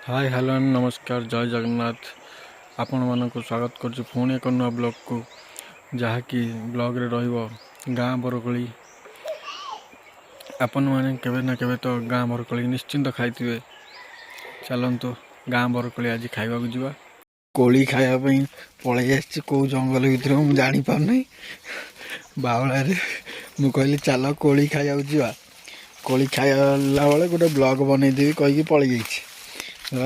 Hi hello नमस्कार जय जगन्नाथ आपण मानक स्वागत कर पुणी एक नुआ ब्लॉग को जहाँकि ब्लॉग रे रहिबो गाँ बरकोली आपण माने केबे ना केबे तो गाँ बरकोली निश्चिंत खाइथिबे। चलंतु गाँ बरकोली आज खाइबा को जीवा। कोली खाया पई पळै आछि को जंगल भितर मु जानि पार नै बावळा रे मु कहली चलो कोली खाया जीवा। कोली खाइला बेले गोटे ब्लॉग बनै देबी कहि पळै जाइछि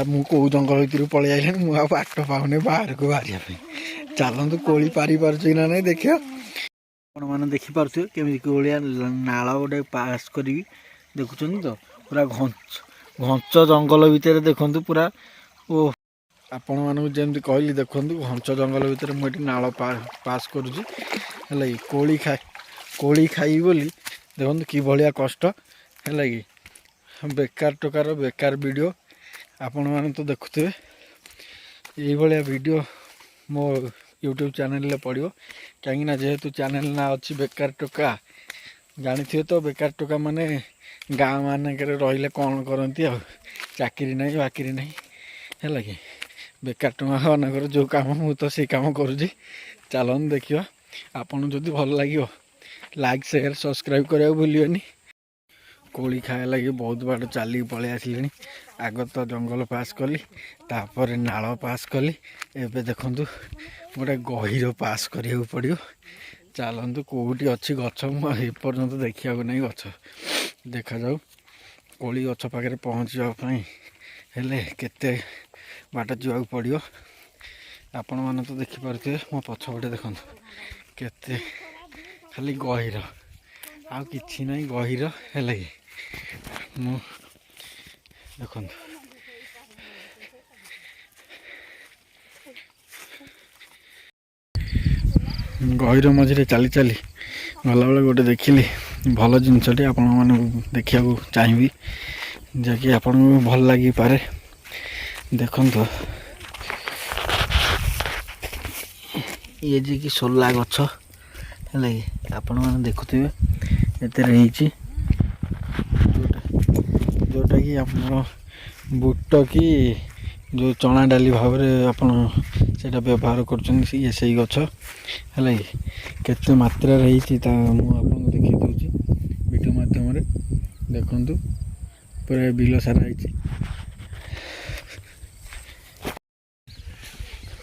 मु कौ जंगल भितर पलि आइलानी मु बाट पाऊनी बाहर को बाहर चलतु कोली पारि पार्छु ना नहीं देखियो आपण मैंने देखिपे केमी कोलिया नाल गोटे पास करी देखुं तो पूरा घंच जंगल भितर देखु पूरा ओ आपण मानक जमी कहली देखु घंच जंगल भितर मुझे नाल पास करुँची कोली खाई बोली देखु कि भाया कष्ट है कि बेकार टोकार बेकार वीडियो आपण माने तो देखुथे यही भाया वीडियो मो यूट्यूब चैनल ले पड़ो कहीं जेहेतु चैनल ना अच्छी बेकार टोका जानी थे तो बेकार टोका माने गाँव मानक रही कौन करती चाकरी नहीं बाकरी नहीं है कि बेकार टोका मानक जो काम मु तो से काम करुँची चलन देखिए आपन जदि भल लगे लाइक शेयर सब्सक्राइब करने भूलिए। कोली खाया लगे बहुत बाट चलिक पलि आसिले आग तो जंगल पास कली तापर नाल पास कली एबे देखंतु गोटे गहीर पास करिया पड़ो। चलतु कौटी अच्छी गछ मुझे देखा नहीं गछ देखा जाऊ कोली गछ पाखे पहुँचापी हेले केते बाट जावाक पड़ो। आपण मैंने तो देखिपे मो पछपटे देखु केते खाली गहीर आ कि नहीं गहीर है मु देख गहीर मझे चली चली गला बेले गोटे देखिली भल जिनसटे आपण मैंने देखा चाहिए जहाँकि आपन भल लगी पारे देखु ये जी कि सोला गछ है आपण मैंने देखुथे एते जोटा कि आप बुट कि जो चना डाली भाव से व्यवहार कर गछ है केते मात्रा मुझे देखी दूसरी वीडियो माध्यम देखु पूरा बिल सारा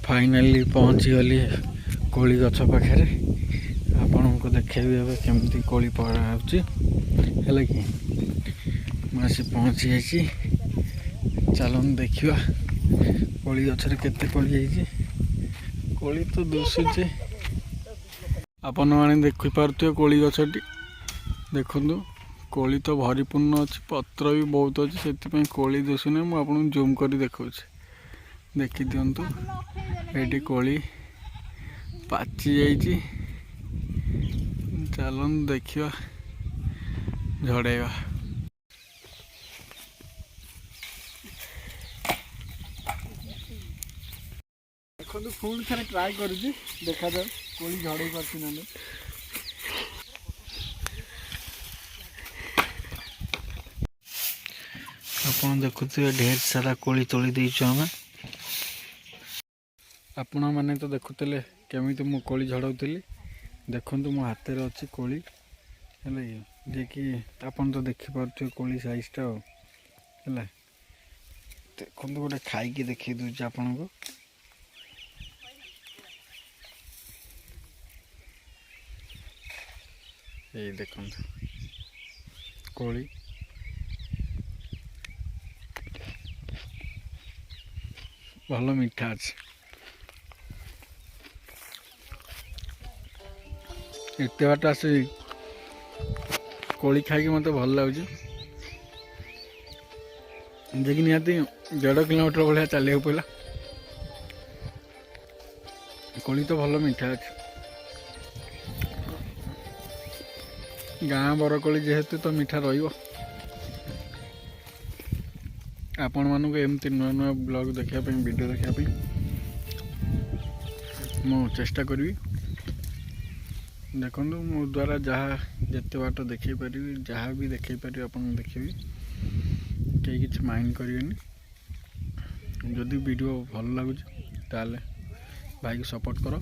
फाइनाली पहुँची गली कोली गछ पाखे आपण को देखेबी केमती कोली पड़ा है कि मुझे पहुँची जाइए। चलन देखा कोली गचर केते कोली जाइए कोली तो दुसुचे आपण मैंने देखिपे कोली गछटी देखु कोली तो भरीपूर्ण अच्छी पत्र भी बहुत अच्छी से कोली दुसुने मुझे जूम कर देखा देखी दिंतु ये कोली पाची जाइए। चलन देखा झड़ेगा देखो पुणी थे ट्राए कर देखा जाए कोली झड़े पार्टी ना आप देखुए ढेर सारा कोली तोली देचु आम आपण मैंने तो देखुले केमी मु कोली झड़ाऊली देखु मो हाथ में अच्छी कोली है जे कि आपन तो देखिपे कोली साइजटा है देखो गोटे खाई देखी दूसरी आपन को ये देखो कोली भल मीठा अच्छे एत बाट आस कोली खाई मत भल लगे देखिए निहाती 1.5 किलोमीटर भाया चलिया पड़ा कोली तो भल मीठा अच्छे गाँ बरकोली जेहेतु तो मीठा रही आपण मानक एमती नुआ नुआ ब्लॉग देखापी वीडियो देखापी मु चेष्टा करी देखो मो द्वारा जहाँ जिते बाट देखे पारि जहाँ भी देखे पारि आप देखी कहीं किसी माइंड करें ଯଦି ଭିଡ଼ିଓ ଭଲ ଲାଗୁଛି ତାହେଲେ ଭାଇକି ସପୋର୍ଟ କର।